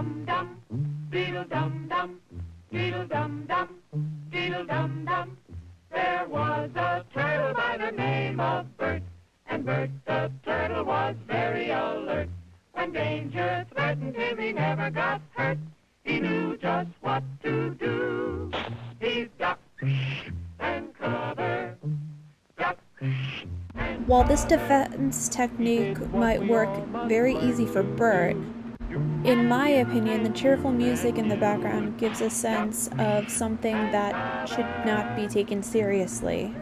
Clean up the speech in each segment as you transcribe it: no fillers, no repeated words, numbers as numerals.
Dum-dum, beetle-dum-dum, beetle-dum-dum, beetle-dum-dum. There was a turtle by the name of Bert, and Bert the turtle was very alert. When danger threatened him, he never got hurt. He knew just what to do. He ducked and covered, ducked and While this defense technique might work very easy for Bert, in my opinion, the cheerful music in the background gives a sense of something that should not be taken seriously,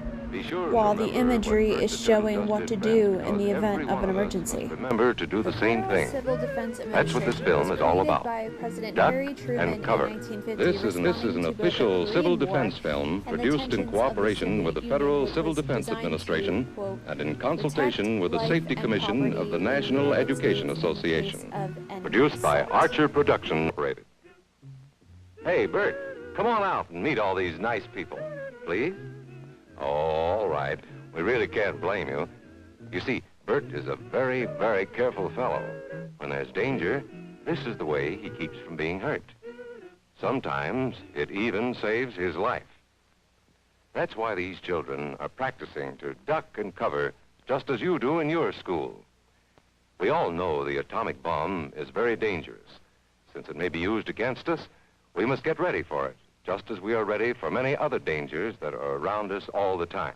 while the imagery is showing what to do in the event of an emergency. Remember to do the same thing. Civil Defense That's what this film is all about. By President Duck Harry Truman and cover. in 1950, This is an official civil defense film produced in cooperation with the Federal Civil Defense Administration and in consultation with the Safety Commission of the National Education Association. Produced by Archer Production Incorporated. Hey, Bert, come on out and meet all these nice people, please. Oh, all right. We really can't blame you. You see, Bert is a very, very careful fellow. When there's danger, this is the way he keeps from being hurt. Sometimes it even saves his life. That's why these children are practicing to duck and cover just as you do in your school. We all know the atomic bomb is very dangerous. Since it may be used against us, we must get ready for it, just as we are ready for many other dangers that are around us all the time.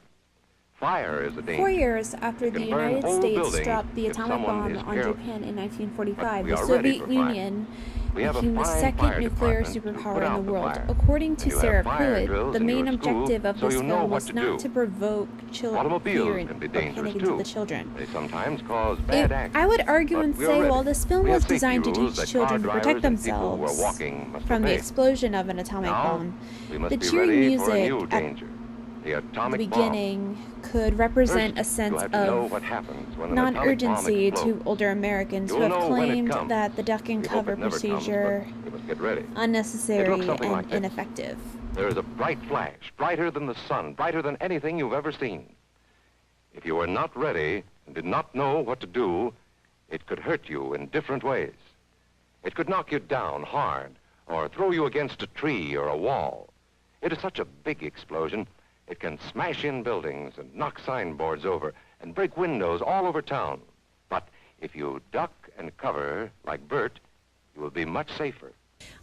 Fire is a danger. 4 years after the It can burn United whole States buildings dropped the if atomic someone bomb is on careless. Japan in 1945, We the are ready Soviet for fire. Union We have a became the fine second fire nuclear department to put superpower in out the the world. fire. According to And you have Sarah fire Pruitt, drills the in main your school, objective of so this you know film what was to not do. to provoke fear Automobiles can be or dangerous panic too. into the children. They sometimes cause bad accidents. I would argue but and we are say, ready. while this film We have was safety designed to rules teach that children to car protect drivers and people who are themselves walking must from the obey. explosion of an atomic Now, bomb, we must the be cheering ready for a music new at danger, the the atomic bomb. beginning could represent First, a sense you have to know of what happens when an atomic bomb non-urgency explodes. to older Americans who You'll have know when it claimed comes. that the duck and We hope cover it never procedure comes, but you must get ready. It unnecessary looks something and like this. ineffective. There is a bright flash, brighter than the sun, brighter than anything you've ever seen. If you were not ready and did not know what to do, it could hurt you in different ways. It could knock you down hard or throw you against a tree or a wall. It is such a big explosion, it can smash in buildings and knock signboards over and break windows all over town. But if you duck and cover like Bert, you will be much safer.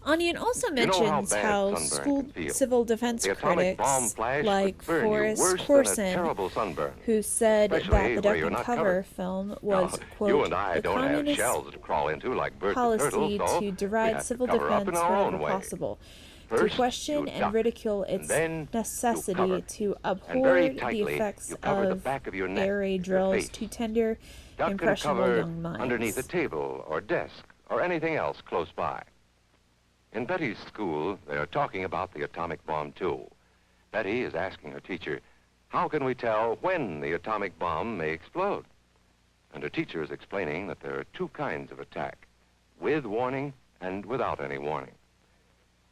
Onion also You know how mentions bad how sunburn school can feel. civil defense The atomic bomb critics flash like could burn you Forrest worse than a Corson, terrible sunburn. who said that Especially the where duck you're and not cover covered. film was, Now, quote, you and I the don't have communist shells to crawl into like Bert the policy turtle, so to we deride have to civil cover up defense in our own wherever way. possible, First, to question you and duck, ridicule and its then you necessity cover. to And very abhor the tightly, effects you cover the of back of your neck, air raid your drills face. to tender, Duck and impressionable cover young minds. underneath a table or desk or anything else close by. In Betty's school, they are talking about the atomic bomb, too. Betty is asking her teacher, how can we tell when the atomic bomb may explode? And her teacher is explaining that there are two kinds of attack, with warning and without any warning.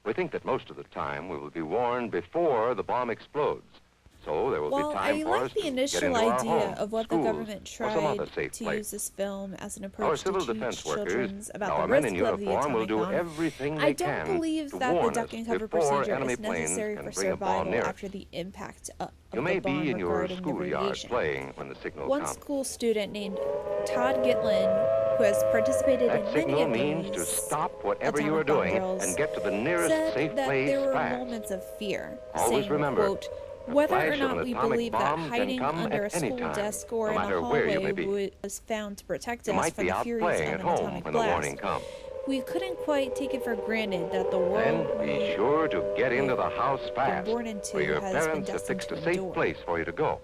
We think that most of the time we will be warned before the bomb explodes. So there will While be time I for like us the to get initial into our idea homes, of what the schools, government or some other tried safe to place. use this film as an Our approach to civil teach defense children workers, about our the men risks in of the uniform, will atomic do bomb, everything I they don't can believe to that the warn duck and us cover before procedure enemy is planes necessary can for bring a bomb survival near us. after the impact of You may the bomb be in your regarding the schoolyard radiation. playing when the signal One comes. school student named Todd Gitlin, who has participated That in many signal of means to these stop whatever you are atomic bomb doing drills, and get to the nearest said safe that place there were fast. moments of fear, Always saying, remember, quote, a whether or flash of not an we atomic believe that bomb can hiding come under a at any school time, desk or no in a matter where you may hallway be. was found to protect You us might from be the out furies playing of at an home atomic when the warning blast, comes. we couldn't quite take it for granted that the Then world be we sure to get into the house fast, born into where your has been parents have destined fixed to a safe endure. place for you to go.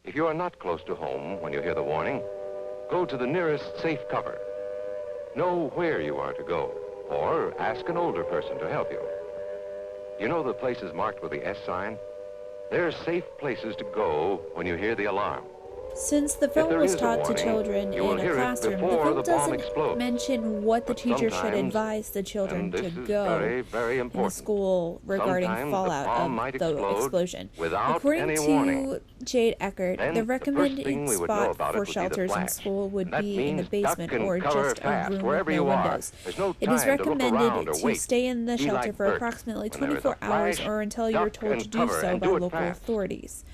If you are not close to home when you hear the warning, go to the nearest safe cover. Know where you are to go, or ask an older person to help you. You know the places marked with the S sign? They're safe places to go when you hear the alarm. Since the film there was is a taught to warning, children you will in a hear it classroom, the before film the bomb doesn't explodes. mention what the But teacher should sometimes, advise the children and to this is go very, very in the important, school regarding sometimes the fallout bomb of might the explode explosion. without According any to warning. Jade Eckert, Then the the first recommended thing we would know spot about it for would be the shelters in flash. school would That be in the means basement duck and or cover just a fast room with wherever no you are. windows. There's no It is time to look around recommended or to wait. stay in the Be shelter like for Bert. approximately When there is a 24 hours flash, or until you're duck told and to do cover so and by do it local fast. authorities.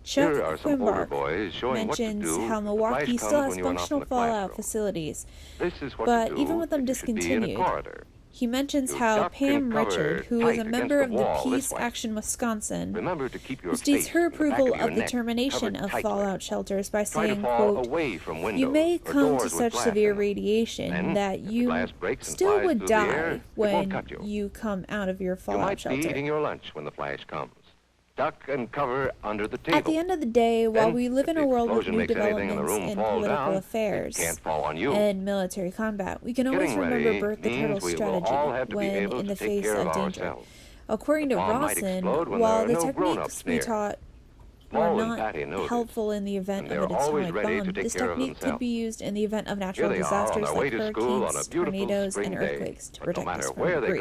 Chuck Here are some older Quimbark boys showing what to mentions do how if the Milwaukee flash still comes has when you are not in functional the fallout classroom. facilities, This is what but to do even with them if you should be in a discontinued, corridor. he mentions You how duck Pam and cover Richard, who is tight a against member the of the wall this Peace way. Action Wisconsin, Remember to keep your who states face her in the back approval of your of the neck, termination covered of tightly. fallout shelters by Try to saying, fall quote, away from windows "You may or come to doors with such glass severe in them. radiation Then, that if the you glass breaks and still flies would through the air, die it won't when cut you. you come out of your You fallout might be shelter." eating your lunch when the flash comes. Duck and cover under the table. At the end of the day, while Then, we live if in the a world with explosion new makes anything in the developments room in fall political down, affairs it can't fall on you. and military combat, we can always Getting remember ready Bert the means Turtle's we will all strategy have to be when able in to the take face care of of danger. ourselves. According The to bomb might Rawson, explode when while there are the no techniques grown-ups we near. taught were Paul and not Patty know this, helpful in the event and of they're an always atomic ready to bomb, take this care of technique could themselves. be used in the event of natural Here they are on disasters their way like to school on a hurricanes, beautiful tornadoes, spring and day. earthquakes to But no protect us matter from where they debris.